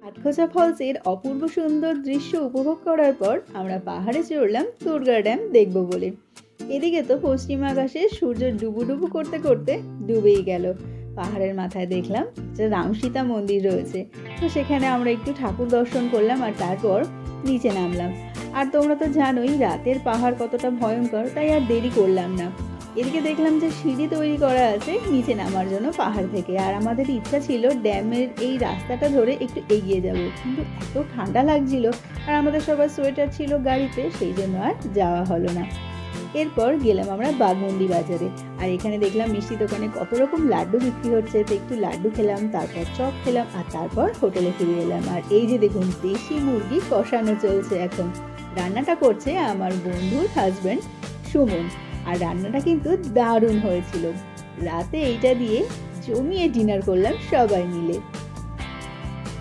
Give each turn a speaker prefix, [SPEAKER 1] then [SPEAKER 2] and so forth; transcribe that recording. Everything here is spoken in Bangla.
[SPEAKER 1] হাতখোসা ফলসের অপূর্ব সুন্দর দৃশ্য উপভোগ করার পর আমরা পাহাড়ে চড়লাম তুরগা ড্যাম দেখব বলে। এদিকে তো পশ্চিম আকাশে সূর্য ডুবু করতে করতে ডুবেই গেল। পাহাড়ের মাথায় দেখলাম যে রামসীতা মন্দির রয়েছে, তো সেখানে আমরা একটু ঠাকুর দর্শন করলাম আর তারপর নিচে নামলাম। আর তোমরা তো জানোই রাতের পাহাড় কতটা ভয়ঙ্কর, তাই আর দেরি করলাম না। এদিকে দেখলাম যে সিঁড়ি তৈরি করা আছে নিচে নামার জন্য পাহাড় থেকে, আর আমাদের ইচ্ছা ছিল ড্যামের এই রাস্তাটা ধরে একটু এগিয়ে যাব, কিন্তু এত ঠান্ডা লাগছিল আর আমাদের সবার সোয়েটার ছিল গাড়িতে, সেই জন্য আর যাওয়া হলো না। এরপর গেলাম আমরা বাঘমুন্ডি বাজারে, আর এখানে দেখলাম মিষ্টি দোকানে কত রকম লাড্ডু বিক্রি হচ্ছে, তো একটু লাড্ডু খেলাম, তারপর চপ খেলাম, আর তারপর হোটেলে ফিরে এলাম। আর এই যে দেখুন দেশি মুরগি কষানো চলছে এখন। রান্নাটা করছে আমার বন্ধুর হাজব্যান্ড সুমন, আর রান্নাটা কিন্তু দারুণ হয়েছিল। রাতে এইটা দিয়ে জমিয়ে ডিনার করলাম সবাই মিলে।